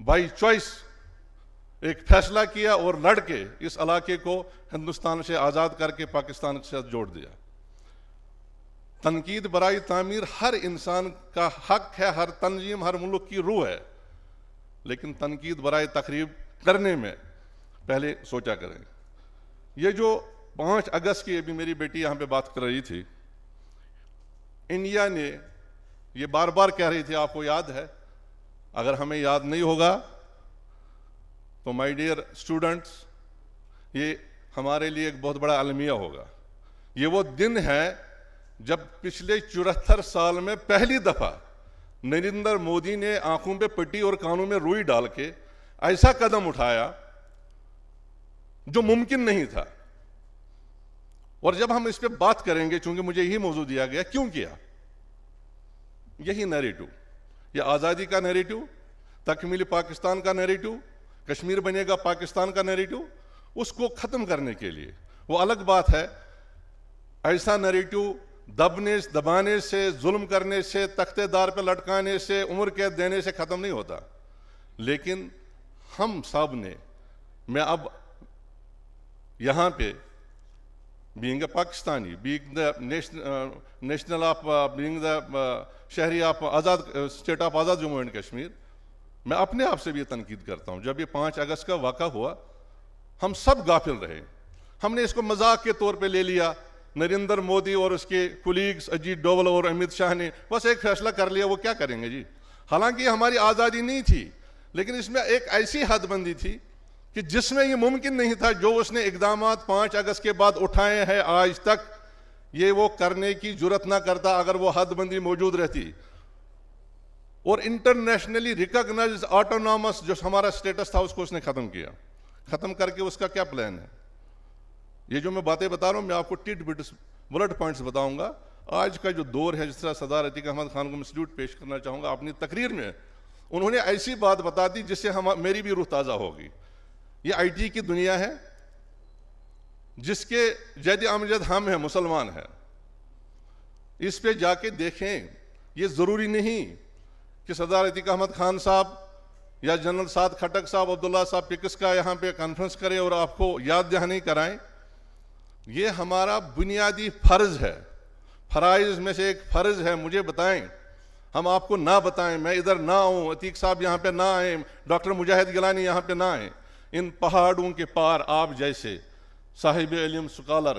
By choice ایک فیصلہ کیا اور لڑ کے اس علاقے کو ہندوستان سے آزاد کر کے پاکستان کے ساتھ جوڑ دیا. تنقید برائے تعمیر ہر انسان کا حق ہے, ہر تنظیم, ہر ملک کی روح ہے, لیکن تنقید برائے تخریب کرنے میں پہلے سوچا کریں. یہ جو 5 اگست کی ابھی میری بیٹی یہاں پہ بات کر رہی تھی, انڈیا نے یہ بار بار کہہ رہی تھی, آپ کو یاد ہے, اگر ہمیں یاد نہیں ہوگا تو مائی ڈیئر اسٹوڈنٹس, یہ ہمارے لیے ایک بہت بڑا المیہ ہوگا. یہ وہ دن ہے جب پچھلے 74 سال میں پہلی دفعہ نریندر مودی نے آنکھوں پہ پٹی اور کانوں میں روئی ڈال کے ایسا قدم اٹھایا جو ممکن نہیں تھا. اور جب ہم اس پہ بات کریں گے, چونکہ مجھے یہی موضوع دیا گیا, کیوں کیا, یہی نیریٹو, یہ آزادی کا نیریٹو, تکمیل پاکستان کا نیریٹو, کشمیر بنے گا پاکستان کا نیریٹو, اس کو ختم کرنے کے لیے. وہ الگ بات ہے, ایسا نیریٹو دبانے سے, ظلم کرنے سے, تختے دار پہ لٹکانے سے, عمر قید دینے سے ختم نہیں ہوتا. لیکن ہم سب نے, میں اب یہاں پہ being a Pakistani, being the national of, being the شہری of Azad state of Azad Jammu and Kashmir, میں اپنے آپ سے بھی یہ تنقید کرتا ہوں. جب یہ 5 اگست کا واقعہ ہوا, ہم سب غافل رہے, ہم نے اس کو مذاق کے طور پہ لے لیا. نریندر مودی اور اس کے کولیگز اجیت ڈوول اور امیت شاہ نے بس ایک فیصلہ کر لیا, وہ کیا کریں گے جی. حالانکہ یہ ہماری آزادی نہیں تھی, لیکن اس میں ایک ایسی حد بندی تھی کہ جس میں یہ ممکن نہیں تھا. جو اس نے اقدامات 5 اگست کے بعد اٹھائے ہیں آج تک, یہ وہ کرنے کی جرت نہ کرتا اگر وہ حد بندی موجود رہتی. اور انٹرنیشنلی ریکگنائزڈ آٹونامس جو ہمارا سٹیٹس تھا, اس کو اس نے ختم کیا. ختم کر کے اس کا کیا پلان ہے؟ یہ جو میں باتیں بتا رہا ہوں, میں آپ کو ٹٹ بٹس بلٹ پوائنٹس بتاؤں گا. آج کا جو دور ہے, جس طرح صدر عتیق احمد خان کو میں سلیوٹ پیش کرنا چاہوں گا, اپنی تقریر میں انہوں نے ایسی بات بتا دی جس سے میری بھی روح تازہ ہوگی. یہ آئی ٹی کی دنیا ہے جس کے جد امجد ہم ہیں, مسلمان ہیں. اس پہ جا کے دیکھیں. یہ ضروری نہیں کہ صدر عتیق احمد خان صاحب یا جنرل سعد کھٹک صاحب, عبداللہ صاحب پکس کا یہاں پہ کانفرنس کریں اور آپ کو یاد دہانی کرائیں. یہ ہمارا بنیادی فرض ہے, فرائض میں سے ایک فرض ہے. مجھے بتائیں, ہم آپ کو نہ بتائیں, میں ادھر نہ آؤں, عتیق صاحب یہاں پہ نہ آئیں, ڈاکٹر مجاہد گیلانی یہاں پہ نہ آئیں, ان پہاڑوں کے پار آپ جیسے صاحب علم, سکالر,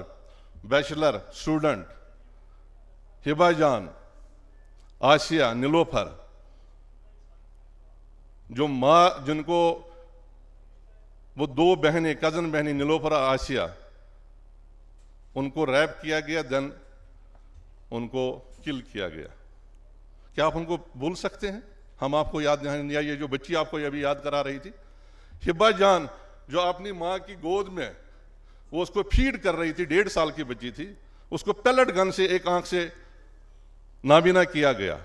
بیچلر, اسٹوڈنٹ, ہبا جان, آسیہ, نیلوفر, جو ماں جن کو وہ 2 بہنیں, کزن بہنیں نیلوفر, آسیہ, ان کو ریپ کیا گیا, دین ان کو کل کیا گیا. کیا آپ ان کو بھول سکتے ہیں؟ ہم آپ کو یاد نہیں. یہ جو بچی آپ کو یہ بھی یاد کرا رہی تھی, ہبا جان, جو اپنی ماں کی گود میں وہ اس کو فیڈ کر رہی تھی, 1.5 سال کی بچی تھی, اس کو پیلٹ گن سے ایک آنکھ سے نابینا کیا گیا.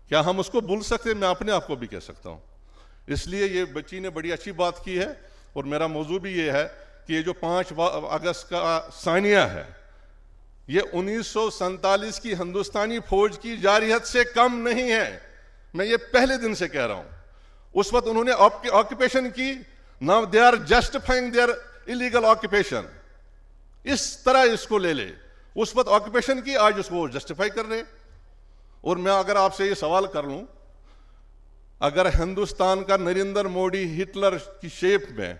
کیا ہم اس کو بھول سکتے ہیں؟ میں اپنے آپ کو بھی کہہ سکتا ہوں. اس لیے یہ بچی نے بڑی اچھی بات کی ہے, اور میرا موضوع بھی یہ ہے کہ یہ جو 5 اگست کا ثانیہ ہے, یہ 1947 کی ہندوستانی فوج کی جارحیت سے کم نہیں ہے. میں یہ پہلے دن سے کہہ رہا ہوں. اس وقت انہوں نے آکوپیشن کی, now they are justifying their illegal occupation. اس طرح اس کو لے لے. اس وقت آکوپیشن کی, آج اس کو جسٹیفائی کر رہے. اور میں اگر آپ سے یہ سوال کر لوں, اگر ہندوستان کا نریندر مودی ہٹلر کی شیپ میں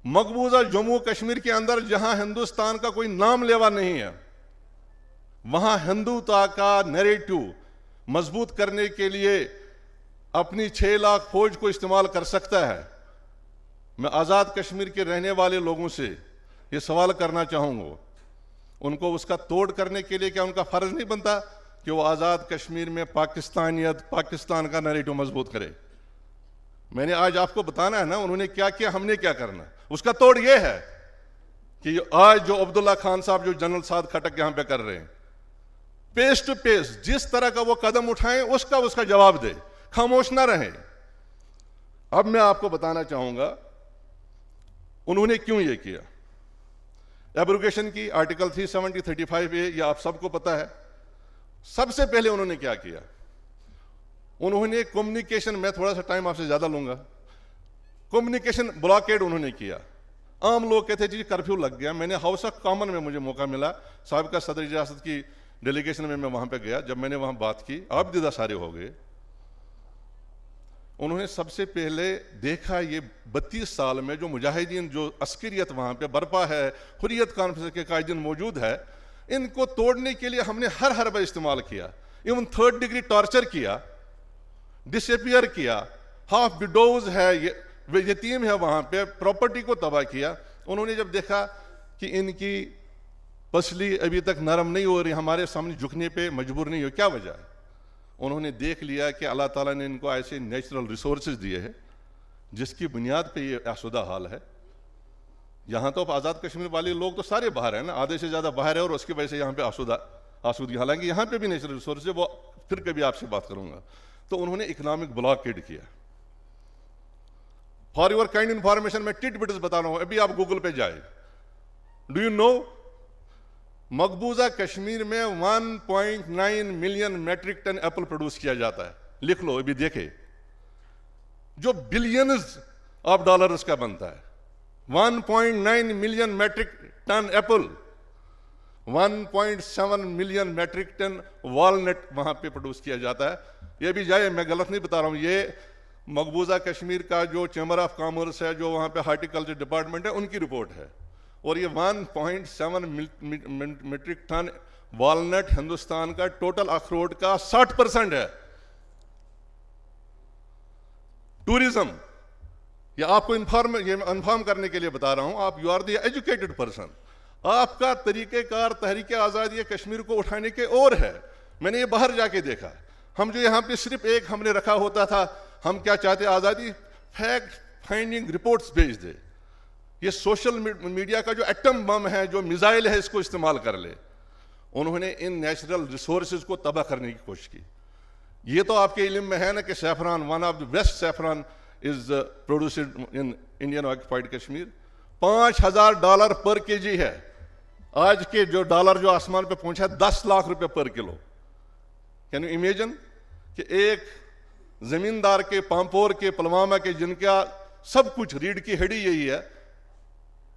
مقبوضہ جموں کشمیر کے اندر جہاں ہندوستان کا کوئی نام لیوا نہیں ہے, وہاں ہندوتا کا نیریٹو مضبوط کرنے کے لیے اپنی 6 لاکھ فوج کو استعمال کر سکتا ہے, میں آزاد کشمیر کے رہنے والے لوگوں سے یہ سوال کرنا چاہوں گا, ان کو اس کا توڑ کرنے کے لیے کیا ان کا فرض نہیں بنتا کہ وہ آزاد کشمیر میں پاکستانیت, پاکستان کا نیریٹو مضبوط کرے؟ میں نے آج آپ کو بتانا ہے نا, انہوں نے کیا کیا, ہم نے کیا کرنا. اس کا توڑ یہ ہے کہ آج جو عبداللہ خان صاحب, جو جنرل سعد کھٹک یہاں پہ کر رہے ہیں, پیس ٹو پیس جس طرح کا وہ قدم اٹھائیں اس کا جواب دے, خاموش نہ رہیں. اب میں آپ کو بتانا چاہوں گا انہوں نے کیوں یہ کیا. ایبروگیشن کی آرٹیکل 370-35A, یہ آپ سب کو پتا ہے. سب سے پہلے انہوں نے کیا کیا, انہوں نے کمیونیکیشن، میں تھوڑا سا ٹائم آپ سے زیادہ لوں گا، کمیونیکیشن بلاکیڈ انہوں نے کیا. عام لوگ کہتے جی کرفیو لگ گیا. میں نے ہاؤس آف کامن میں مجھے موقع ملا، سابقہ صدر ریاست کی ڈیلیگیشن میں وہاں پہ گیا. جب میں نے وہاں بات کی، آپ دیدہ سارے ہو گئے. انہوں نے سب سے پہلے دیکھا یہ 32 سال میں جو مجاہدین، جو عسکریت وہاں پہ برپا ہے، حریت کانفرنس کے قائدین موجود ہے، ان کو توڑنے کے لیے ہم نے ہر حربہ استعمال کیا. ایون 3rd ڈگری ٹارچر کیا، ڈس اپیئر کیا، ہاف وڈوز ہے، یتیم ہے وہاں پہ، پراپرٹی کو تباہ کیا. انہوں نے جب دیکھا کہ ان کی پسلی ابھی تک نرم نہیں ہو رہی، ہمارے سامنے جھکنے پہ مجبور نہیں ہو، کیا وجہ ہے؟ انہوں نے دیکھ لیا کہ اللہ تعالیٰ نے ان کو ایسے نیچرل ریسورسز دیے ہیں جس کی بنیاد پہ یہ آسودہ حال ہے. یہاں تو اب آزاد کشمیر والے لوگ تو سارے باہر ہیں نا، آدھے سے زیادہ باہر ہے، اور اس کی وجہ سے یہاں پہ آسودگی، حالانکہ یہاں پہ بھی نیچرل ریسورسز ہے، وہ پھر کبھی آپ سے بات کروں گا. تو انہوں نے اکنامک بلاکیڈ کیا. فار یور کائنڈ انفارمیشن میں ٹٹ بٹس بتا رہا ہوں، ابھی آپ گوگل پہ جائے. ڈو یو نو مقبوضہ کشمیر میں 1.9 million metric ton apple produce کیا جاتا ہے. لکھ لو ابھی دیکھے، جو بلینز آف ڈالرز کا بنتا ہے. 1.9 million metric ton apple, 1.7 million metric ton walnut وہاں پہ پروڈیوس کیا جاتا ہے. یہ بھی جائے، میں غلط نہیں بتا رہا ہوں، یہ مقبوضہ کشمیر کا جو چیمبر آف کامرس ہے، جو وہاں پہ ہارٹیکلچر ڈپارٹمنٹ ہے، ان کی رپورٹ ہے. اور یہ 1.7 میٹرک ٹن والنٹ ہندوستان کا ٹوٹل اخروٹ کا 60% ہے. ٹورزم، یہ آپ کو انفارم کرنے کے لیے بتا رہا ہوں، آپ you are the educated person. آپ کا طریقہ کار تحریک آزادی کشمیر کو اٹھانے کے اور ہے. میں نے یہ باہر جا کے دیکھا. ہم جو یہاں پہ صرف ایک ہم نے رکھا ہوتا تھا، ہم کیا چاہتے، آزادی فیکٹ فائنڈنگ رپورٹس بھیج دے. یہ سوشل میڈیا کا جو ایٹم بم ہے، جو میزائل ہے، اس کو استعمال کر لے. انہوں نے ان نیچرل ریسورسز کو تباہ کرنے کی کوشش کی. یہ تو آپ کے علم میں ہے نا کہ saffron, one of the best saffron is produced in Indian occupied Kashmir. $5,000 پر kg ہے. آج کے جو ڈالر جو آسمان پہ پہنچا ہے 10 لاکھ روپے پر کلو. کین یو امیجن کہ ایک زمیندار کے، پامپور کے، پلوامہ کے، جن کا سب کچھ ریڑھ کی ہڈی یہی ہے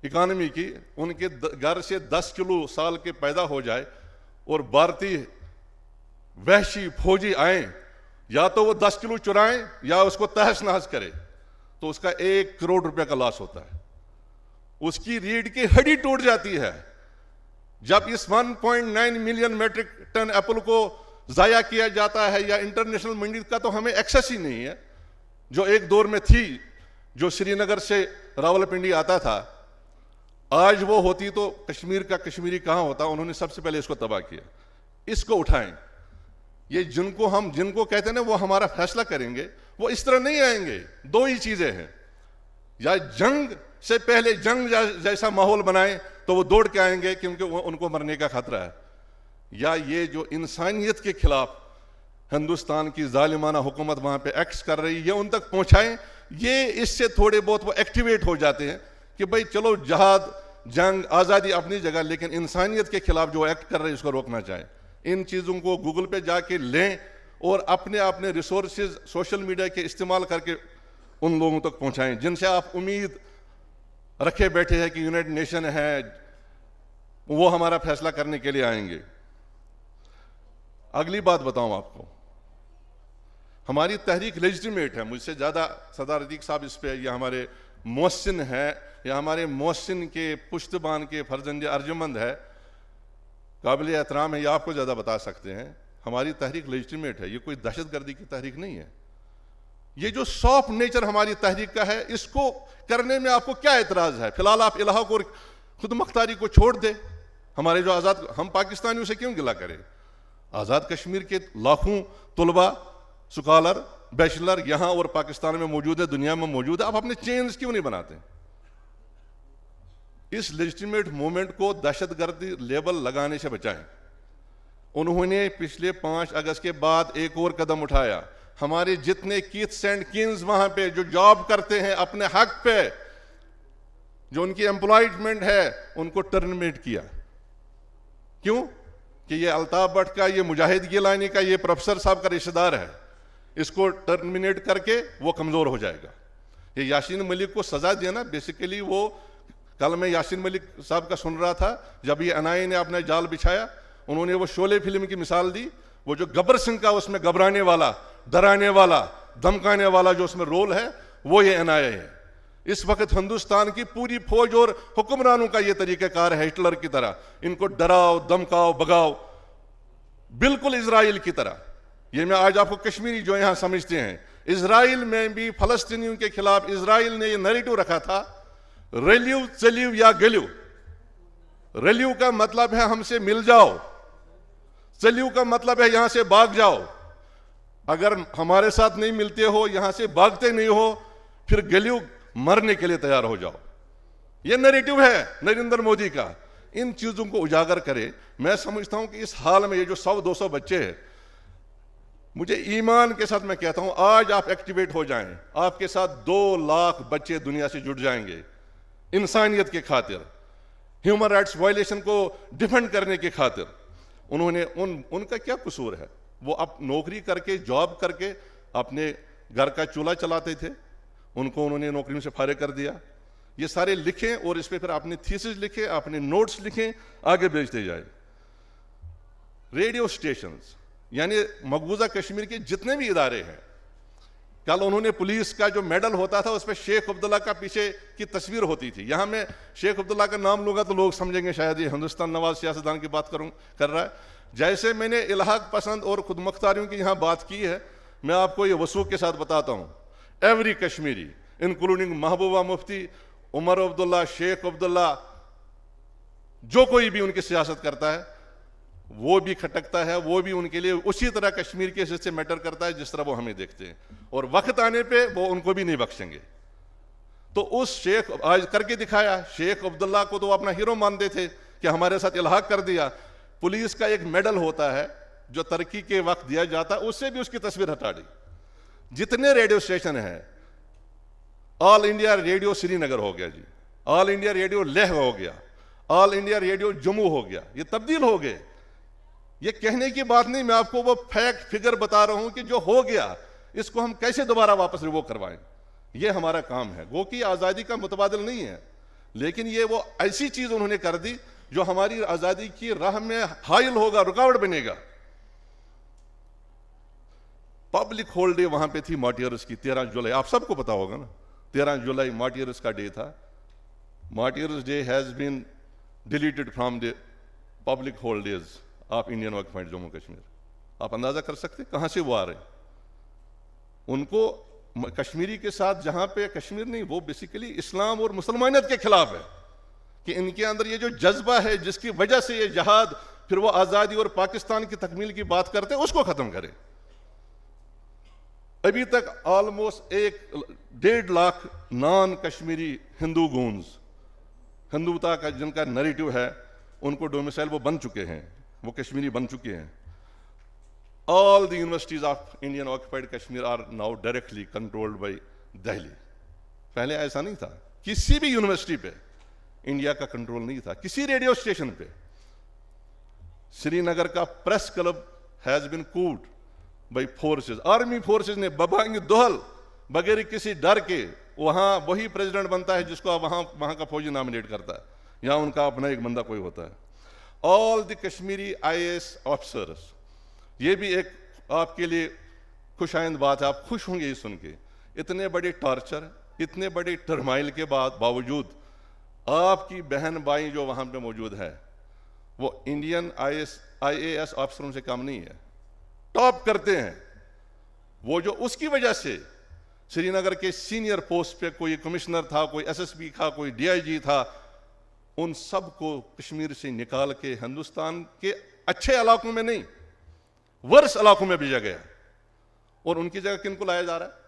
اکانومی کی، ان کے گھر سے 10 کلو سال کے پیدا ہو جائے، اور بھارتی وحشی فوجی آئیں، یا تو وہ 10 کلو چرائیں یا اس کو تہس نہس کرے، تو اس کا 1 کروڑ روپے کا لاس ہوتا ہے. اس کی ریڑھ کی ہڈی ٹوٹ جاتی ہے. جب اس 1.9 ملین میٹرک ٹن ایپل کو ضائع کیا جاتا ہے، یا انٹرنیشنل منڈی کا تو ہمیں ایکسیس ہی نہیں ہے، جو ایک دور میں تھی، جو سری نگر سے راولپنڈی آتا تھا. آج وہ ہوتی تو کشمیر کا کشمیری کہاں ہوتا. انہوں نے سب سے پہلے اس کو تباہ کیا. اس کو اٹھائیں. یہ جن کو کہتے ہیں نا وہ ہمارا فیصلہ کریں گے، وہ اس طرح نہیں آئیں گے. 2 ہی چیزیں ہیں، یا جنگ سے پہلے جنگ جیسا ماحول بنائیں تو وہ دوڑ کے آئیں گے کیونکہ ان کو مرنے کا خطرہ ہے، یا یہ جو انسانیت کے خلاف ہندوستان کی ظالمانہ حکومت وہاں پہ ایکٹس کر رہی ہے، ان تک پہنچائیں. یہ اس سے تھوڑے بہت وہ ایکٹیویٹ ہو جاتے ہیں کہ بھئی چلو، جہاد، جنگ، آزادی اپنی جگہ، لیکن انسانیت کے خلاف جو ایکٹ کر رہے ہیں اس کو روکنا چاہیں. ان چیزوں کو گوگل پہ جا کے لیں، اور اپنے ریسورسز سوشل میڈیا کے استعمال کر کے ان لوگوں تک پہنچائیں جن سے آپ امید رکھے بیٹھے ہیں کہ یونائٹڈ نیشن ہے، وہ ہمارا فیصلہ کرنے کے لیے آئیں گے. اگلی بات بتاؤں آپ کو، ہماری تحریک لیجٹیمیٹ ہے. مجھ سے زیادہ صدر عتیق صاحب اس پہ، یا ہمارے محسن ہے، یا ہمارے محسن کے پشتبان کے فرزند ارجمند ہے، قابل احترام ہے، یہ آپ کو زیادہ بتا سکتے ہیں. ہماری تحریک لیجٹیمیٹ ہے، یہ کوئی دہشت گردی کی تحریک نہیں ہے. یہ جو سافٹ نیچر ہماری تحریک کا ہے، اس کو کرنے میں آپ کو کیا اعتراض ہے؟ فی الحال آپ الہ کو، خود مختاری کو چھوڑ دے. ہمارے جو آزاد، ہم پاکستانیوں سے کیوں گلہ کریں؟ آزاد کشمیر کے لاکھوں طلباء، سکالر، بیچلر یہاں اور پاکستان میں موجود ہے، دنیا میں موجود ہے. آپ اپنے چینز کیوں نہیں بناتے؟ اس لیجٹیمیٹ موومنٹ کو دہشت گردی لیبل لگانے سے بچائیں. انہوں نے پچھلے 5 اگست کے بعد ایک اور قدم اٹھایا. ہمارے جتنے کیتھس اینڈ کینز وہاں پہ جو جاب کرتے ہیں اپنے حق پہ، جو ان کی امپلائمنٹ ہے، ان کو ٹرمینیٹ کیا. کیوں؟ کہ یہ الطاف بٹ کا، یہ مجاہد گیلانی کا، یہ پروفیسر صاحب کا رشتہ دار ہے. اس کو ٹرمینیٹ کر کے وہ کمزور ہو جائے گا. یہ یاسین ملک کو سزا دینا بیسیکلی وہ کل میں یاسین ملک صاحب کا سن رہا تھا جب یہ این آئی اے نے اپنا جال بچھایا, انہوں نے وہ شعلے فلم کی مثال دی, وہ جو گبر سنگھ کا اس میں گھبرانے والا, ڈرانے والا, دھمکانے والا جو اس میں رول ہے وہ یہ این آئی اے ہے. اس وقت ہندوستان کی پوری فوج اور حکمرانوں کا یہ طریقہ کار ہے ہٹلر کی طرح, ان کو ڈراؤ, دمکاؤ, بگاؤ, بالکل اسرائیل کی طرح. یہ میں آج آپ کو کشمیری جو یہاں سمجھتے ہیں, اسرائیل میں بھی فلسطینیوں کے خلاف اسرائیل نے یہ نیریٹو رکھا تھا, ریلیو چلیو یا گلیو. ریلیو کا مطلب ہے ہم سے مل جاؤ, چلیو کا مطلب ہے یہاں سے بھاگ جاؤ. اگر ہمارے ساتھ نہیں ملتے ہو, یہاں سے بھاگتے نہیں ہو, پھر گلیو مرنے کے لیے تیار ہو جاؤ. یہ نیریٹو ہے نریندر مودی کا. ان چیزوں کو اجاگر کرے. میں سمجھتا ہوں کہ اس حال میں یہ جو 100-200 بچے ہیں, مجھے ایمان کے ساتھ میں کہتا ہوں آج آپ ایکٹیویٹ ہو جائیں, آپ کے ساتھ 2 لاکھ بچے دنیا سے جڑ جائیں گے انسانیت کے خاطر, ہیومن رائٹس وائلیشن کو ڈیفینڈ کرنے کی خاطر. انہوں نے ان کا کیا قصور ہے؟ وہ اب نوکری کر کے, جاب کر کے اپنے گھر کا چولہا چلاتے تھے, ان کو انہوں نے نوکریوں سے فارغ کر دیا. یہ سارے لکھیں اور اس پہ پھر اپنے تھیسس لکھیں, اپنے نوٹس لکھیں, آگے بھیجتے جائیں. ریڈیو اسٹیشنز یعنی مقبوضہ کشمیر کے جتنے بھی ادارے ہیں, کل انہوں نے پولیس کا جو میڈل ہوتا تھا اس پہ شیخ عبداللہ کا پیچھے کی تصویر ہوتی تھی. یہاں میں شیخ عبداللہ کا نام لوں گا تو لوگ سمجھیں گے شاید یہ ہندوستان نواز سیاستدان کی بات کر رہا ہے. جیسے میں نے الحاق پسند اور خود مختاریوں کی یہاں بات کی ہے, میں آپ کو یہ وثوق کے ساتھ بتاتا ہوں. ایوری کشمیری انکلوڈنگ محبوبہ مفتی, عمر عبداللہ, شیخ عبداللہ, جو کوئی بھی ان کی سیاست کرتا ہے وہ بھی کھٹکتا ہے, وہ بھی ان کے لیے اسی طرح کشمیر کے حصے سے میٹر کرتا ہے جس طرح وہ ہمیں دیکھتے ہیں, اور وقت آنے پہ وہ ان کو بھی نہیں بخشیں گے. تو اس شیخ آج کر کے دکھایا, شیخ عبداللہ کو تو اپنا ہیرو مانتے تھے کہ ہمارے ساتھ الحاق کر دیا. پولیس کا ایک میڈل ہوتا ہے جو ترقی کے وقت دیا جاتا ہے, اس سے بھی اس کی تصویر ہٹا دی. جتنے ریڈیو اسٹیشن ہیں, آل انڈیا ریڈیو سری نگر ہو گیا جی, آل انڈیا ریڈیو لیہ ہو گیا, آل انڈیا ریڈیو جموں ہو گیا, یہ تبدیل ہو گئے. یہ کہنے کی بات نہیں, میں آپ کو وہ فیکٹ فگر بتا رہا ہوں کہ جو ہو گیا اس کو ہم کیسے دوبارہ واپس ریووک کروائیں. یہ ہمارا کام ہے. گو کہ آزادی کا متبادل نہیں ہے, لیکن یہ وہ ایسی چیز انہوں نے کر دی جو ہماری آزادی کی راہ میں حائل ہوگا, رکاوٹ بنے گا. پبلک ہولڈے وہاں پہ تھی مارٹیئرز کی 13 جولائی, آپ سب کو پتا ہوگا نا, 13 جولائی مارٹیئرز کا ڈے تھا. Martyrs day has been deleted from the public holidays of Indian occupied Jammu Kashmir. آپ اندازہ کر سکتے کہاں سے وہ آ رہے ہیں. ان کو کشمیری کے ساتھ, جہاں پہ کشمیر نہیں, وہ بیسیکلی اسلام اور مسلمانیت کے خلاف ہے, کہ ان کے اندر یہ جو جذبہ ہے جس کی وجہ سے یہ جہاد, پھر وہ آزادی اور پاکستان کی تکمیل کی بات کرتے ہیں, اس کو ختم کرے. ابھی تک آلموسٹ 1.5 لاکھ نان کشمیری ہندو گونز, ہندوتا کا جن کا نیریٹو ہے, ان کو ڈومیسائل وہ بن چکے ہیں, وہ کشمیری بن چکے ہیں. All the universities of Indian occupied Kashmir are now directly controlled by Delhi. پہلے ایسا نہیں تھا, کسی بھی یونیورسٹی پہ انڈیا کا کنٹرول نہیں تھا, کسی ریڈیو اسٹیشن پہ. سری نگر کا press club has been closed by forces, army forces نے ببانگ دہل بغیر کسی ڈر کے, وہاں وہی پریزیڈنٹ بنتا ہے جس کو وہاں کا فوجی نامنیٹ کرتا ہے, یہاں ان کا اپنا ایک بندہ کوئی ہوتا ہے. All the Kashmiri IAS officers, یہ بھی ایک آپ کے لیے خوش آئند بات ہے, آپ خوش ہوں گے یہ سن کے. اتنے بڑے ٹارچر, اتنے بڑے ٹرمائل کے باوجود آپ کی بہن بھائی جو وہاں پہ موجود ہے وہ انڈین IAS آفیسروں سے کم نہیں ہے, ٹاپ کرتے ہیں. وہ جو اس کی وجہ سے سری نگر کے سینئر پوسٹ پہ کوئی کمشنر تھا, کوئی SSP تھا, کوئی DIG تھا, ان سب کو کشمیر سے نکال کے ہندوستان کے اچھے علاقوں میں نہیں, ورس علاقوں میں بھیجا گیا. اور ان کی جگہ کن کو لایا جا رہا ہے؟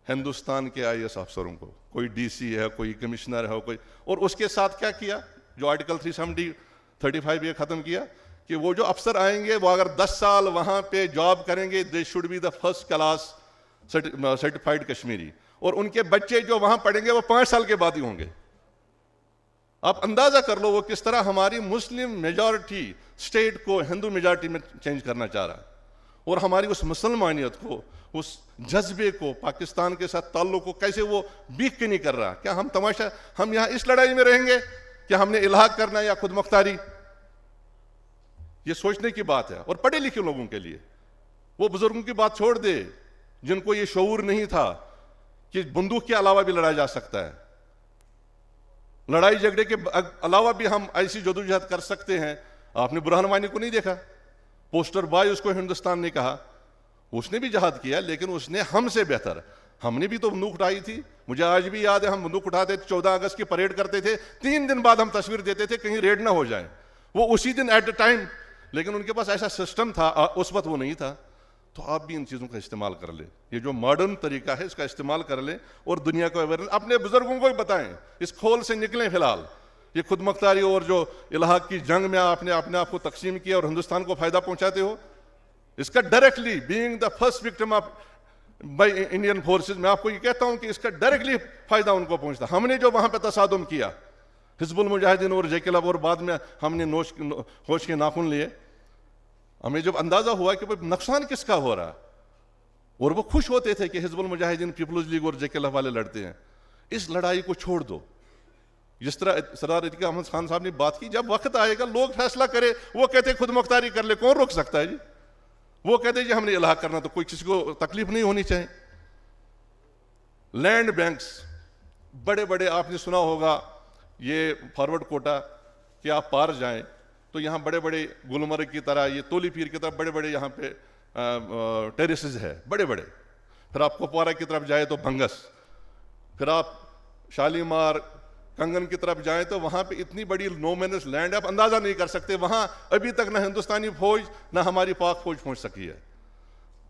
ہندوستان کے IAS افسروں کو. کوئی DC ہے, کوئی کمشنر ہے, کوئی. اور اس کے ساتھ کیا کیا, جو آرٹیکل 370-35 یہ ختم کیا کہ وہ جو افسر آئیں گے وہ اگر 10 سال وہاں پہ جاب کریں گے, they should be the first class certified Kashmiri. اور ان کے بچے جو وہاں پڑھیں گے وہ 5 سال کے بعد ہی ہوں گے. آپ اندازہ کر لو وہ کس طرح ہماری مسلم میجورٹی اسٹیٹ کو ہندو میجورٹی میں چینج کرنا چاہ رہا ہے. اور ہماری اس مسلمانیت کو، اس جذبے کو، پاکستان کے ساتھ تعلق کو کیسے وہ بیک کے نہیں کر رہا؟ کیا ہم تماشا، ہم یہاں اس لڑائی میں رہیں گے کہ ہم نے الحاق کرنا یا خود مختاری؟ یہ سوچنے کی بات ہے، اور پڑھے لکھے لوگوں کے لیے۔ وہ بزرگوں کی بات چھوڑ دے جن کو یہ شعور نہیں تھا کہ بندوق کے علاوہ بھی لڑا جا سکتا ہے، لڑائی جھگڑے کے علاوہ بھی ہم ایسی جدوجہد کر سکتے ہیں۔ آپ نے برہان وانی کو نہیں دیکھا؟ پوسٹر بوائے اس کو ہندوستان نے کہا، اس نے بھی جہاد کیا، لیکن اس نے ہم سے بہتر، ہم نے بھی تو بندوق اٹھائی تھی۔ مجھے آج بھی یاد ہے، ہم بندوق اٹھاتے تھے، 14 اگست کی پریڈ کرتے تھے، 3 دن بعد ہم تصویر دیتے تھے کہیں ریڈ نہ ہو جائیں، وہ اسی دن ایٹ اے ٹائم، لیکن ان کے پاس ایسا سسٹم تھا، اس وقت وہ نہیں تھا۔ تو آپ بھی ان چیزوں کا استعمال کر لیں، یہ جو ماڈرن طریقہ ہے اس کا استعمال کر لیں، اور دنیا کو اویئرنس اپنے بزرگوں کو بھی بتائیں، اس کھول سے نکلیں۔ فی الحال یہ خود مختاری اور جو الحاق کی جنگ میں آپ نے اپنے آپ کو تقسیم کیا اور ہندوستان کو فائدہ پہنچاتے ہو، اس کا directly being the first victim of by Indian forces, میں آپ کو یہ کہتا ہوں کہ اس کا ڈائریکٹلی فائدہ ان کو پہنچتا۔ ہم نے جو وہاں پہ تصادم کیا، حزب المجاہدین اور JK-LAB، اور بعد میں ہم نے ہوش کے ناخن لیے، ہمیں جب اندازہ ہوا کہ نقصان کس کا ہو رہا، اور وہ خوش ہوتے تھے کہ حزب المجاہدین، پیپلز لیگ اور JK-LAB والے لڑتے ہیں، اس لڑائی کو چھوڑ دو۔ جس طرح سردار عتیق احمد خان صاحب نے بات کی، جب وقت آئے گا لوگ فیصلہ کرے، وہ کہتے خود مختاری کر لے، کون روک سکتا ہے جی؟ وہ کہتے جی ہم نے الحاق کرنا، تو کوئی کسی کو تکلیف نہیں ہونی چاہیے۔ لینڈ بینکس بڑے بڑے، آپ نے سنا ہوگا یہ فارورڈ کوٹا کہ آپ پار جائیں تو یہاں بڑے بڑے گلمرگ کی طرح، یہ تولی پیر کی طرف بڑے بڑے یہاں پہ ٹیریسز ہے بڑے بڑے۔ پھر آپ کپوارہ کی طرف جائے تو بھنگس، پھر آپ شالیمار کنگن کی طرف جائیں تو وہاں پہ اتنی بڑی نو مینس لینڈ ہے، آپ اندازہ نہیں کر سکتے۔ وہاں ابھی تک نہ ہندوستانی فوج نہ ہماری پاک فوج پہنچ سکی ہے۔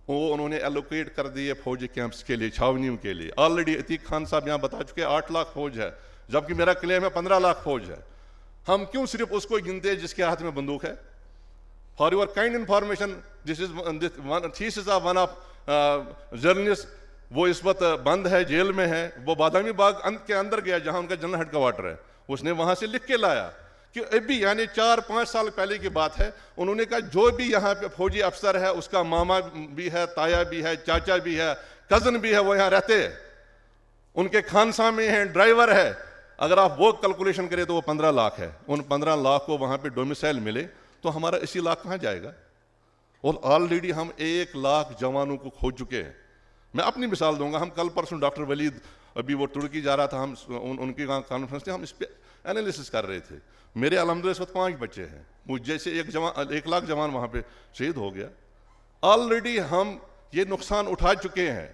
وہ انہوں نے ایلوکیٹ کر دیے فوجی کیمپس کے لیے، چھاونیوں کے لیے۔ آلریڈی عتیق خان صاحب یہاں بتا چکے 8 لاکھ فوج ہے، جبکہ میرا کلیم ہے 15 لاکھ فوج ہے۔ ہم کیوں صرف اس کو گنتے ہیں جس کے ہاتھ میں بندوق ہے؟ For your kind information, this is thesis of one of journalist, وہ اس وقت بند ہے، جیل میں ہے۔ وہ بادامی باغ کے اندر گیا جہاں ان کا جنرل ہیڈ کوارٹر ہے، اس نے وہاں سے لکھ کے لایا کہ ابھی یعنی 4-5 سال پہلے کی بات ہے، انہوں نے کہا جو بھی یہاں پہ فوجی افسر ہے اس کا ماما بھی ہے، تایا بھی ہے، چاچا بھی ہے، کزن بھی ہے، وہ یہاں رہتے ہیں، ان کے خانساں میں ہیں، ڈرائیور ہے۔ اگر آپ وہ کیلکولیشن کریں تو وہ 15 لاکھ ہے۔ ان 15 لاکھ کو وہاں پہ ڈومیسائل ملے تو ہمارا 80 لاکھ کہاں جائے گا؟ اور آلریڈی ہم 1 لاکھ جوانوں کو کھو چکے ہیں۔ میں اپنی مثال دوں گا، ہم کل پرسوں ڈاکٹر ولید، ابھی وہ ترکی جا رہا تھا، ہم ان کی کانفرنس تھے، ہم اس پہ انالیسس کر رہے تھے۔ میرے الحمدللہ اس وقت 5 بچے ہیں، مجھ جیسے 1 لاکھ جوان وہاں پہ شہید ہو گیا۔ آلریڈی ہم یہ نقصان اٹھا چکے ہیں،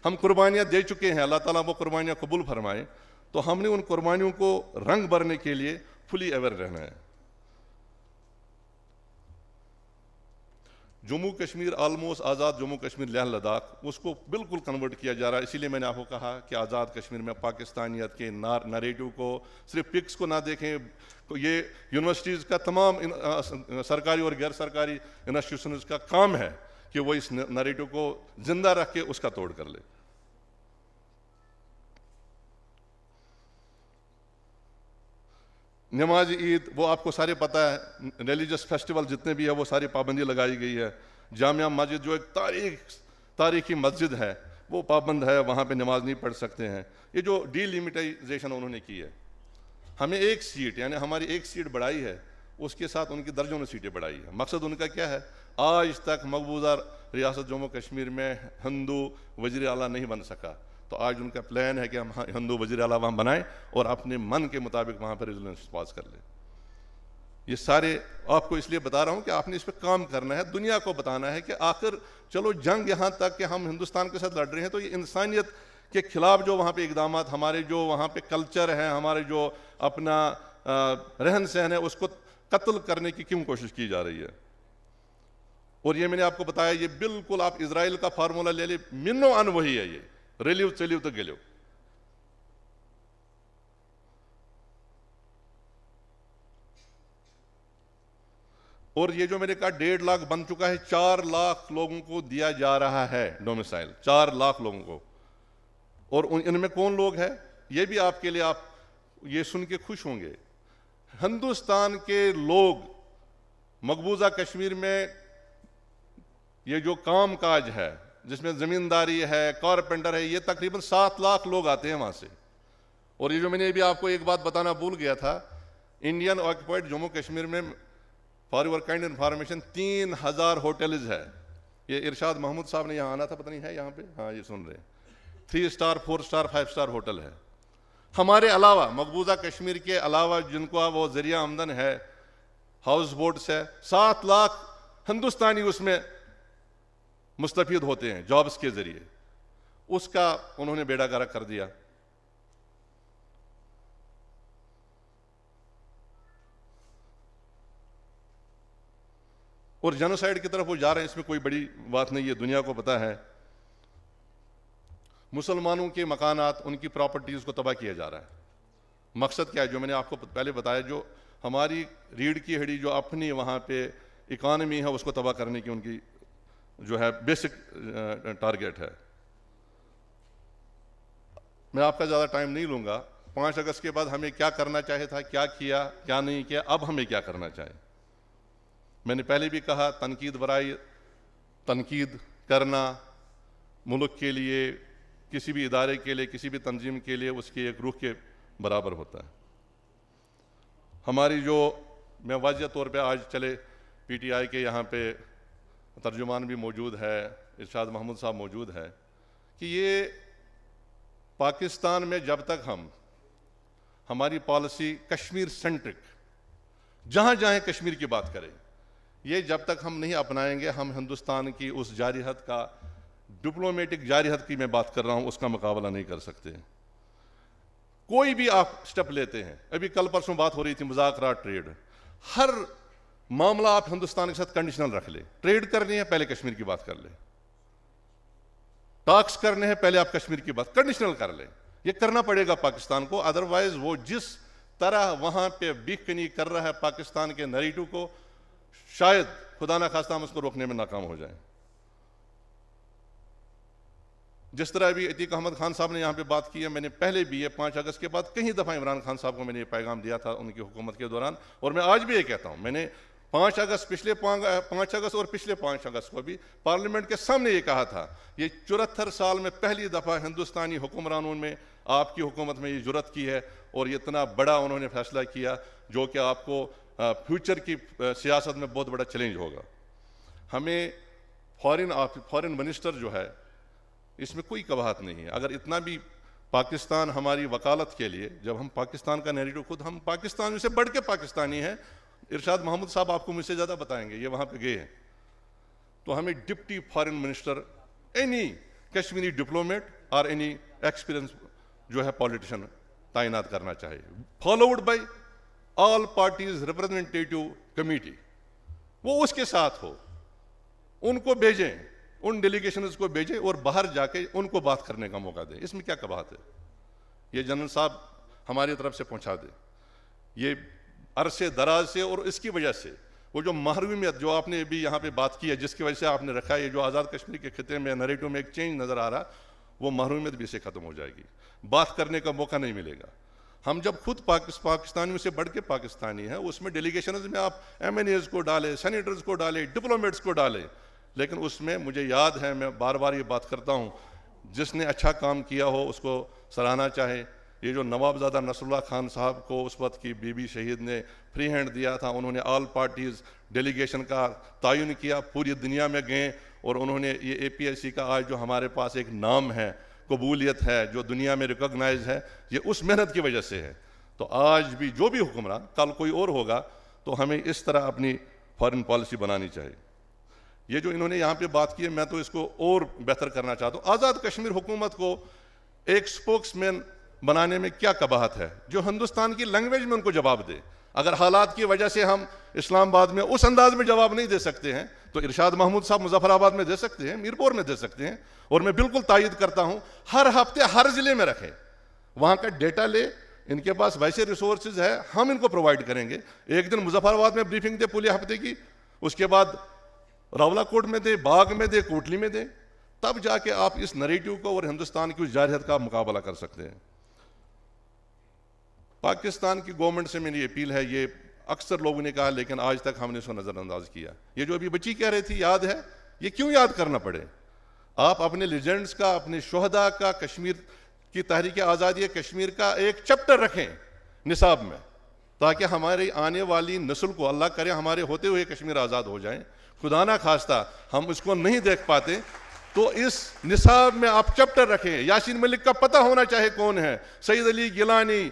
ہم قربانیاں دے چکے ہیں، اللہ تعالیٰ وہ قربانیاں قبول فرمائے۔ تو ہم نے ان قربانیوں کو رنگ بھرنے کے لیے فلی اویئر رہنا ہے۔ جموں کشمیر آلموسٹ آزاد جموں کشمیر لیہ لداخ، اس کو بالکل کنورٹ کیا جا رہا ہے۔ اسی لیے میں نے آپ کو کہا کہ آزاد کشمیر میں پاکستانیت کے نریٹو کو، صرف پکس کو نہ دیکھیں، یہ یونیورسٹیز کا تمام سرکاری اور غیر سرکاری انسٹیٹیوشنز کا کام ہے کہ وہ اس نریٹو کو زندہ رکھ کے اس کا توڑ کر لے۔ نماز عید وہ آپ کو سارے پتہ ہے، ریلیجس فیسٹیول جتنے بھی ہے وہ ساری پابندی لگائی گئی ہے۔ جامعہ مسجد جو ایک تاریخی مسجد ہے وہ پابند ہے، وہاں پہ نماز نہیں پڑھ سکتے ہیں۔ یہ جو ڈی لیمیٹائزیشن انہوں نے کی ہے، ہمیں 1 سیٹ یعنی ہماری 1 سیٹ بڑھائی ہے، اس کے ساتھ ان کی درجنوں سیٹیں بڑھائی ہے۔ مقصد ان کا کیا ہے؟ آج تک مقبوضہ ریاست جموں کشمیر میں ہندو وزیر اعلیٰ نہیں بن سکا، تو آج ان کا پلان ہے کہ ہم ہندو وزیر اعلیٰ وہاں بنائیں اور اپنے من کے مطابق وہاں پر ریزولوشن پاس کر لیں۔ یہ سارے آپ کو اس لیے بتا رہا ہوں کہ آپ نے اس پہ کام کرنا ہے، دنیا کو بتانا ہے کہ آخر چلو جنگ یہاں تک کہ ہم ہندوستان کے ساتھ لڑ رہے ہیں، تو یہ انسانیت کے خلاف جو وہاں پہ اقدامات، ہمارے جو وہاں پہ کلچر ہے، ہمارے جو اپنا رہن سہن ہے، اس کو قتل کرنے کی کیوں کوشش کی جا رہی ہے؟ اور یہ میں نے آپ کو بتایا، یہ بالکل آپ اسرائیل کا فارمولہ لے لیں، منو ان وہی ہے، یہ ریلیو چلیو تو گلیو۔ اور یہ جو میں نے کہا 1.5 لاکھ بن چکا ہے، 4 لاکھ لوگوں کو دیا جا رہا ہے ڈومیسائل، 4 لاکھ لوگوں کو۔ اور ان میں کون لوگ ہیں؟ یہ بھی آپ کے لیے، آپ یہ سن کے خوش ہوں گے، ہندوستان کے لوگ مقبوضہ کشمیر میں یہ جو کام کاج ہے جس میں زمینداری ہے، کارپینٹر ہے، یہ تقریباً 7 لاکھ لوگ آتے ہیں وہاں سے. اور یہ جو میں نے ابھی آپ کو ایک بات بتانا بھول گیا تھا، انڈین آکوپائڈ جموں کشمیر میں for your kind information 3000 hotels ہے. یہ ارشاد محمود صاحب نے یہاں آنا تھا، پتہ نہیں ہے یہاں پہ؟ ہاں یہ سن رہے ہیں. 3 اسٹار 4 اسٹار 5 اسٹار ہوٹل ہے. ہمارے علاوہ مقبوضہ کشمیر کے علاوہ جن کو وہ ذریعہ آمدن ہے، ہاؤس بوٹس ہے، 7 لاکھ ہندوستانی اس میں مستفید ہوتے ہیں جابس کے ذریعے. اس کا انہوں نے بیڑا گرک کر دیا. اور جینوسائیڈ کی طرف وہ جا رہے ہیں، اس میں کوئی بڑی بات نہیں ہے، دنیا کو پتہ ہے. مسلمانوں کے مکانات، ان کی پراپرٹیز کو تباہ کیا جا رہا ہے. مقصد کیا ہے؟ جو میں نے آپ کو پہلے بتایا، جو ہماری ریڑھ کی ہڈی جو اپنی وہاں پہ اکانومی ہے اس کو تباہ کرنے کی ان کی جو ہے بیسک ٹارگیٹ ہے. میں آپ کا زیادہ ٹائم نہیں لوں گا. 5 اگست کے بعد ہمیں کیا کرنا چاہے تھا، کیا کیا، کیا نہیں کیا، اب ہمیں کیا کرنا چاہے. میں نے پہلے بھی کہا، تنقید برائے تنقید کرنا ملک کے لیے، کسی بھی ادارے کے لیے، کسی بھی تنظیم کے لیے اس کی ایک روح کے برابر ہوتا ہے. ہماری جو، میں واضح طور پہ آج چلے پی ٹی آئی کے یہاں پہ ترجمان بھی موجود ہے، ارشاد محمود صاحب موجود ہے، کہ یہ پاکستان میں جب تک ہماری پالیسی کشمیر سینٹرک، جہاں جہاں کشمیر کی بات کریں، یہ جب تک ہم نہیں اپنائیں گے، ہم ہندوستان کی اس جارحیت کا، ڈپلومیٹک جارحیت کی میں بات کر رہا ہوں، اس کا مقابلہ نہیں کر سکتے. کوئی بھی آپ سٹیپ لیتے ہیں، ابھی کل پرسوں بات ہو رہی تھی مذاکرات ٹریڈ، ہر معاملہ آپ ہندوستان کے ساتھ کنڈیشنل رکھ لیں. ٹریڈ کرنی ہے پہلے کشمیر کی بات کر لیں، ٹاکس کرنے ہیں پہلے آپ کشمیر کی بات کنڈیشنل کر لیں. یہ کرنا پڑے گا پاکستان کو، ادروائز وہ جس طرح وہاں پہ بیکنی کر رہا ہے پاکستان کے نیریٹو کو، شاید خدا نہ خواستہ ہم اس کو روکنے میں ناکام ہو جائیں. جس طرح ابھی عتیق احمد خان صاحب نے یہاں پہ بات کی ہے، میں نے پہلے بھی یہ 5 اگست کے بعد کئی دفعہ عمران خان صاحب کو میں نے یہ پیغام دیا تھا ان کی حکومت کے دوران، اور میں آج بھی یہ کہتا ہوں. میں نے 5 اگست، پچھلے 5 اگست اور پچھلے 5 اگست کو بھی پارلیمنٹ کے سامنے یہ کہا تھا، یہ 74 سال میں پہلی دفعہ ہندوستانی حکمرانوں میں آپ کی حکومت میں یہ جرأت کی ہے، اور یہ اتنا بڑا انہوں نے فیصلہ کیا جو کہ آپ کو فیوچر کی سیاست میں بہت بڑا چیلنج ہوگا. ہمیں فارن منسٹر جو ہے اس میں کوئی قباحت نہیں ہے. اگر اتنا بھی پاکستان ہماری وکالت کے لیے، جب ہم پاکستان کا نیریٹو، خود ہم پاکستان سے بڑھ کے پاکستانی ہیں، ارشاد محمود صاحب آپ کو مجھ سے زیادہ بتائیں گے، یہ وہاں پہ گئے ہیں، تو ہمیں deputy foreign minister, any Kashmiri diplomat اور اینی ایکسپیرئنس جو ہے پولیٹیشین تعینات کرنا چاہیے، followed by all parties representative committee. وہ اس کے ساتھ ہو، ان کو بھیجیں، ان ڈیلیگیشنز کو بھیجیں اور باہر جا کے ان کو بات کرنے کا موقع دیں. اس میں کیا قباحت ہے؟ یہ جنرل صاحب ہماری طرف سے پہنچا دیں. یہ عرصے دراز سے، اور اس کی وجہ سے وہ جو محرومیت جو آپ نے ابھی یہاں پہ بات کی ہے، جس کی وجہ سے آپ نے رکھا ہے، یہ جو آزاد کشمیر کے خطے میں نیریٹو میں ایک چینج نظر آ رہا، وہ محرومیت بھی سے ختم ہو جائے گی. بات کرنے کا موقع نہیں ملے گا. ہم جب خود پاکستانیوں سے بڑھ کے پاکستانی ہیں، اس میں ڈیلیگیشنز میں آپ ایم این ایز کو ڈالیں، سینیٹرز کو ڈالیں، ڈپلومیٹس کو ڈالیں، لیکن اس میں مجھے یاد ہے، میں بار بار یہ بات کرتا ہوں، جس نے اچھا کام کیا ہو اس کو سراہنا چاہے. یہ جو نوابزادہ نصر اللہ خان صاحب کو اس وقت کی بی بی شہید نے فری ہینڈ دیا تھا، انہوں نے آل پارٹیز ڈیلیگیشن کا تعین کیا، پوری دنیا میں گئے، اور انہوں نے یہ اے پی ایس سی کا آج جو ہمارے پاس ایک نام ہے، قبولیت ہے، جو دنیا میں ریکگنائز ہے، یہ اس محنت کی وجہ سے ہے. تو آج بھی جو بھی حکمران، کل کوئی اور ہوگا، تو ہمیں اس طرح اپنی فارن پالیسی بنانی چاہیے. یہ جو انہوں نے یہاں پہ بات کی ہے، میں تو اس کو اور بہتر کرنا چاہتا ہوں. آزاد کشمیر حکومت کو ایک سپوکس مین بنانے میں کیا قباحت ہے، جو ہندوستان کی لینگویج میں ان کو جواب دے. اگر حالات کی وجہ سے ہم اسلام آباد میں اس انداز میں جواب نہیں دے سکتے ہیں، تو ارشاد محمود صاحب مظفر آباد میں دے سکتے ہیں، میرپور میں دے سکتے ہیں. اور میں بالکل تائید کرتا ہوں، ہر ہفتے ہر ضلع میں رکھیں، وہاں کا ڈیٹا لے. ان کے پاس ویسے ریسورسز ہے، ہم ان کو پرووائڈ کریں گے. ایک دن مظفر آباد میں بریفنگ دے پورے ہفتے کی، اس کے بعد راولہ کوٹ میں دے، باغ میں دے، کوٹلی میں دے، تب جا کے آپ اس نریٹیو کو اور ہندوستان کی اس جارحیت کا مقابلہ کر سکتے ہیں. پاکستان کی گورنمنٹ سے میری اپیل ہے، یہ اکثر لوگوں نے کہا لیکن آج تک ہم نے اس کو نظر انداز کیا. یہ جو ابھی بچی کہہ رہی تھی، یاد ہے یہ کیوں یاد کرنا پڑے؟ آپ اپنے لیجنڈز کا، اپنے شہداء کا، کشمیر کی تحریک آزادی کشمیر کا ایک چیپٹر رکھیں نصاب میں، تاکہ ہماری آنے والی نسل کو، اللہ کرے ہمارے ہوتے ہوئے کشمیر آزاد ہو جائیں، خدا نہ خواستہ ہم اس کو نہیں دیکھ پاتے، تو اس نصاب میں آپ چیپٹر رکھیں۔ یاسین ملک کا پتہ ہونا چاہے کون ہے، سعید علی گیلانی،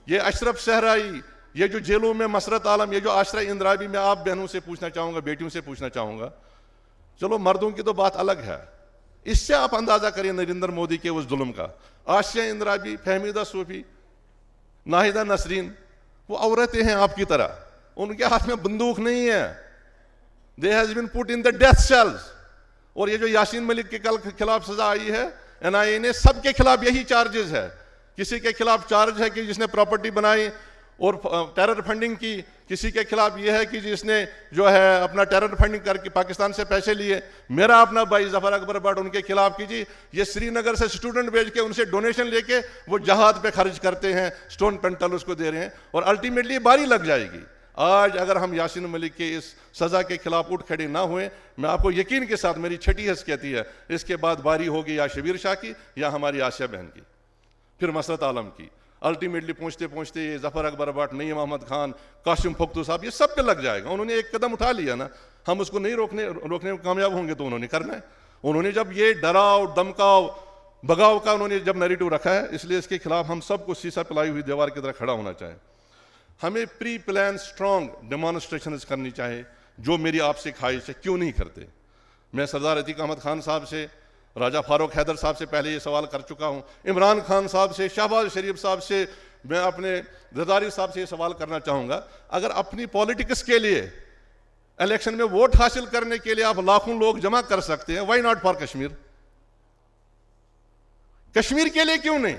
یہ اشرف صحرائی، یہ جو جیلوں میں مسرت عالم، یہ جو عاشرہ اندرابی، میں آپ بہنوں سے پوچھنا چاہوں گا، بیٹیوں سے پوچھنا چاہوں گا، چلو مردوں کی تو بات الگ ہے، اس سے آپ اندازہ کریں نریندر مودی کے اس ظلم کا۔ عاشرہ اندرابی، فہمیدہ صوفی، ناہیدہ نسرین، وہ عورتیں ہیں آپ کی طرح، ان کے ہاتھ میں بندوق نہیں ہے، they has been put in the death cells۔ اور یہ جو یاسین ملک کے خلاف سزا آئی ہے NIA نے، سب کے خلاف یہی چارجز ہے۔ کسی کے خلاف چارج ہے کہ جس نے پراپرٹی بنائی اور ٹیرر فنڈنگ کی، کسی کے خلاف یہ ہے کہ جس نے جو ہے اپنا ٹیرر فنڈنگ کر کے پاکستان سے پیسے لیے۔ میرا اپنا بھائی ظفر اکبر بٹ، ان کے خلاف کیجیے، یہ سری نگر سے اسٹوڈنٹ بھیج کے ان سے ڈونیشن لے کے وہ جہاد پہ خرچ کرتے ہیں، سٹون پینٹل اس کو دے رہے ہیں، اور الٹیمیٹلی باری لگ جائے گی۔ آج اگر ہم یاسین ملک کے اس سزا کے خلاف اٹھ کھڑے نہ ہوئے، میں آپ کو یقین کے ساتھ، میری چھٹی حس کہتی ہے، اس کے بعد باری ہوگی یا شبیر شاہ کی یا ہماری آسیہ بہن کی، پھر مسرت عالم کی۔ الٹیمیٹلی پہنچتے پہنچتے یہ ظفر اکبر بٹ، نعیم احمد خان، قاسم پختو صاحب، یہ سب پہ لگ جائے گا۔ انہوں نے ایک قدم اٹھا لیا نا، ہم اس کو نہیں روکنے میں کامیاب ہوں گے تو انہوں نے کرنا ہے۔ انہوں نے جب یہ ڈراؤ دمکاؤ بگاؤ کا انہوں نے جب نیریٹو رکھا ہے، اس لیے اس کے خلاف ہم سب کو سیسا پلائی ہوئی دیوار کی طرح کھڑا ہونا چاہیے۔ ہمیں پری پلان سٹرانگ ڈیمانسٹریشنز کرنی چاہیے، جو میری آپ سے خواہش ہے، کیوں نہیں کرتے؟ میں سردار عتیق احمد خان صاحب سے، راجہ فاروق حیدر صاحب سے پہلے یہ سوال کر چکا ہوں، عمران خان صاحب سے، شہباز شریف صاحب سے، میں اپنے زرداری صاحب سے یہ سوال کرنا چاہوں گا، اگر اپنی پولیٹکس کے لیے، الیکشن میں ووٹ حاصل کرنے کے لیے آپ لاکھوں لوگ جمع کر سکتے ہیں، why not for Kashmir? Kashmir کے لیے کیوں نہیں؟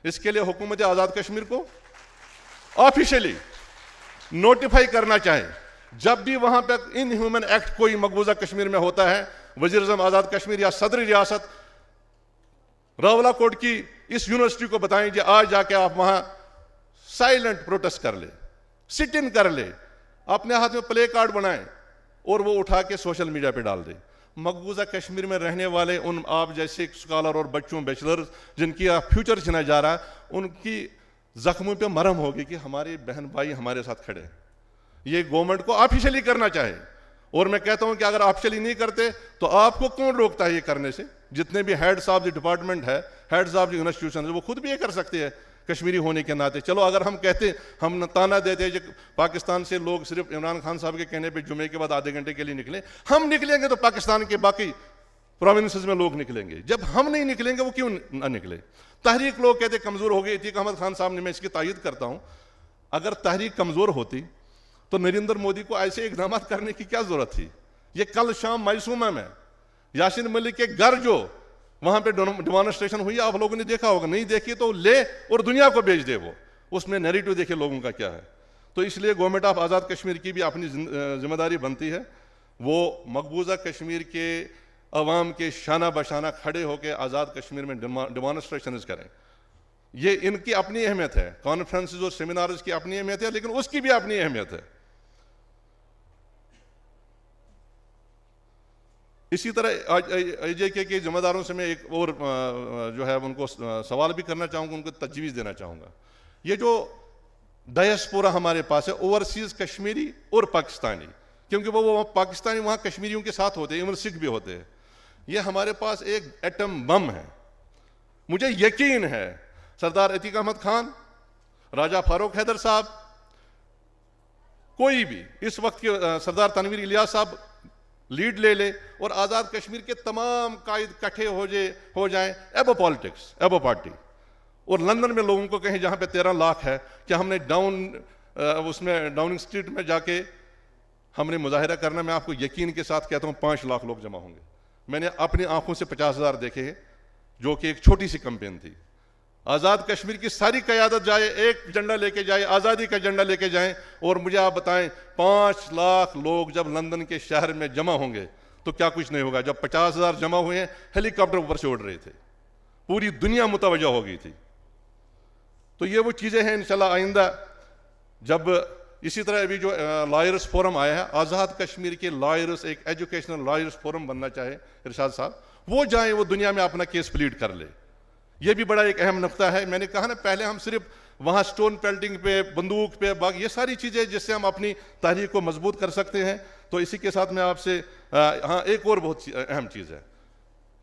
اس کے لیے حکومت آزاد کشمیر کو آفیشلی نوٹیفائی کرنا چاہے۔ جب بھی وہاں پہ ان ہیومن ایکٹ کوئی مقبوضہ کشمیر میں ہوتا ہے، وزیر اعظم آزاد کشمیر یا صدر ریاست راولہ کوٹ کی اس یونیورسٹی کو بتائیں کہ آج جا کے آپ وہاں سائلنٹ پروٹیسٹ کر لے، سٹ ان کر لے، اپنے ہاتھ میں پلے کارڈ بنائیں اور وہ اٹھا کے سوشل میڈیا پہ ڈال دے۔ مقبوضہ کشمیر میں رہنے والے ان آپ جیسے اسکالر اور بچوں، بیچلرز، جن کی فیوچر چھنا جا رہا ہے، ان کی زخموں پہ مرہم ہوگی کہ ہمارے بہن بھائی ہمارے ساتھ کھڑے ہیں۔ یہ گورنمنٹ کو آفیشلی کرنا چاہے، اور میں کہتا ہوں کہ اگر آفیشلی نہیں کرتے تو آپ کو کون روکتا ہے یہ کرنے سے؟ جتنے بھی ہیڈز آف دی ڈپارٹمنٹ ہے، ہیڈز آف دی انسٹیٹیوشن، وہ خود بھی یہ کر سکتے ہیں کشمیری ہونے کے ناطے۔ چلو اگر ہم کہتے، ہم تانا دیتے کہ پاکستان سے لوگ صرف عمران خان صاحب کے کہنے پہ جمعے کے بعد آدھے گھنٹے کے لیے نکلیں، ہم نکلیں گے تو پاکستان کے باقی پروونسز میں لوگ نکلیں گے، جب ہم نہیں نکلیں گے وہ کیوں نہ نکلے؟ تحریک لوگ کہتے کمزور ہو گئی، عتیق احمد خان صاحب نے، میں اس کی تائید کرتا ہوں، اگر تحریک کمزور ہوتی تو نریندر مودی کو ایسے اقدامات کرنے کی کیا ضرورت تھی؟ یہ کل شام میسومہ میں یاسین ملک کے گھر جو وہاں پہ ڈیمانسٹریشن ہوئی، آپ لوگوں نے دیکھا ہوگا، نہیں دیکھی تو لے اور دنیا کو بیچ دے، وہ اس میں نیریٹو دیکھے لوگوں کا کیا ہے۔ تو اس لیے گورنمنٹ آف آزاد کشمیر کی بھی اپنی ذمہ داری بنتی ہے، وہ مقبوضہ کشمیر کے عوام کے شانہ بشانہ کھڑے ہو کے آزاد کشمیر میں ڈیمانسٹریشنز کریں۔ یہ ان کی اپنی اہمیت ہے، کانفرنسز اور سیمینارز کی اپنی اہمیت ہے، لیکن اس کی بھی اپنی اہمیت ہے۔ اسی طرح آئی جے کے ذمہ داروں سے میں ایک اور جو ہے ان کو سوال بھی کرنا چاہوں گا، ان کو تجویز دینا چاہوں گا۔ یہ جو ڈائسپورا ہمارے پاس ہے، اوورسیز کشمیری اور پاکستانی، کیونکہ وہ پاکستانی وہاں کشمیریوں کے ساتھ ہوتے ہیں، ایون سکھ بھی ہوتے ہیں، یہ ہمارے پاس ایک ایٹم بم ہے۔ مجھے یقین ہے سردار عتیق احمد خان، راجہ فاروق حیدر صاحب، کوئی بھی اس وقت کے سردار تنویر الیاس صاحب لیڈ لے لے اور آزاد کشمیر کے تمام قائد کٹھے ہو جائیں ایبو پالیٹکس، ایبو پارٹی، اور لندن میں لوگوں کو کہیں جہاں پہ 13 لاکھ ہے کہ ہم نے اس میں ڈاؤننگ اسٹریٹ میں جا کے ہم نے مظاہرہ کرنا، میں آپ کو یقین کے ساتھ کہتا ہوں 5 لاکھ لوگ جمع ہوں گے۔ میں نے اپنی آنکھوں سے 50,000 دیکھے ہیں، جو کہ ایک چھوٹی سی کمپین تھی۔ آزاد کشمیر کی ساری قیادت جائے، ایک جھنڈا لے کے جائے، آزادی کا جھنڈا لے کے جائیں، اور مجھے آپ بتائیں 5 لاکھ لوگ جب لندن کے شہر میں جمع ہوں گے تو کیا کچھ نہیں ہوگا۔ جب 50,000 جمع ہوئے ہیں، ہیلی کاپٹر اوپر سے اڑ رہے تھے، پوری دنیا متوجہ ہو گئی تھی۔ تو یہ وہ چیزیں ہیں انشاءاللہ آئندہ جب اسی طرح ابھی جو لائرس فورم آیا ہے، آزاد کشمیر کے لائرس، ایک ایجوکیشنل لائرس فورم بننا چاہے ارشاد صاحب، وہ جائیں، وہ دنیا میں اپنا کیس پلیڈ کر لے. یہ بھی بڑا ایک اہم نقطہ ہے. میں نے کہا نا پہلے ہم صرف وہاں سٹون پیلٹنگ پہ، بندوق پہ، باقی یہ ساری چیزیں جس سے ہم اپنی تحریک کو مضبوط کر سکتے ہیں. تو اسی کے ساتھ میں آپ سے ہاں ایک اور بہت اہم چیز ہے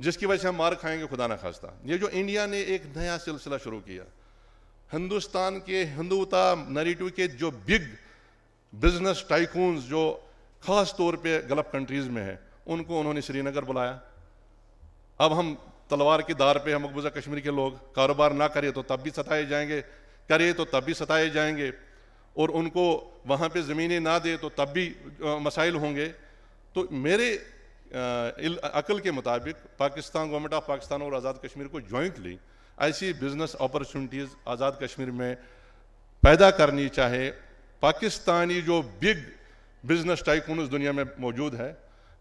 جس کی وجہ سے ہم مار کھائیں گے خدا نہ خواستہ. یہ جو انڈیا نے ایک نیا سلسلہ شروع کیا، ہندوستان کے ہندوتا نیریٹو کے جو بگ بزنس ٹائکونز جو خاص طور پہ گلف کنٹریز میں ہیں، ان کو انہوں نے سری نگر بلایا. اب ہم تلوار کی دار پہ، ہم مقبوضہ کشمیر کے لوگ کاروبار نہ کرے تو تب بھی ستائے جائیں گے، کرے تو تب بھی ستائے جائیں گے، اور ان کو وہاں پہ زمینیں نہ دے تو تب بھی مسائل ہوں گے. تو میرے عقل کے مطابق پاکستان، گورنمنٹ آف پاکستان اور آزاد کشمیر کو جوائنٹلی ایسی بزنس اپرچونٹیز آزاد کشمیر میں پیدا کرنی چاہے. پاکستانی جو بگ بزنس ٹائکونز دنیا میں موجود ہے،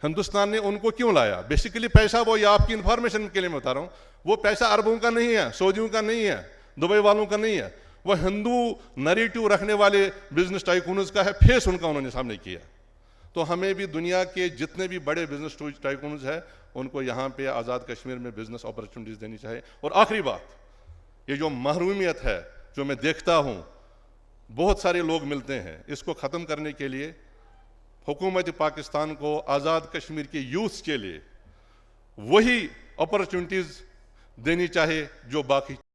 ہندوستان نے ان کو کیوں لایا؟ بیسیکلی پیسہ، وہ یہ آپ کی انفارمیشن کے لیے میں بتا رہا ہوں، وہ پیسہ عربوں کا نہیں ہے، سعودیوں کا نہیں ہے، دبئی والوں کا نہیں ہے، وہ ہندو نیریٹو رکھنے والے بزنس ٹائکونز کا ہے. فیس ان کا انہوں نے سامنے کیا. تو ہمیں بھی دنیا کے جتنے بھی بڑے بزنس ٹائکونز ہیں ان کو یہاں پہ آزاد کشمیر میں بزنس اپرچونٹیز دینی چاہیے. اور آخری بات، یہ جو محرومیت ہے جو میں دیکھتا ہوں بہت سارے لوگ ملتے ہیں، اس کو ختم کرنے کے لیے حکومت پاکستان کو آزاد کشمیر کے یوتھ کے لیے وہی اپرچونٹیز دینی چاہے جو باقی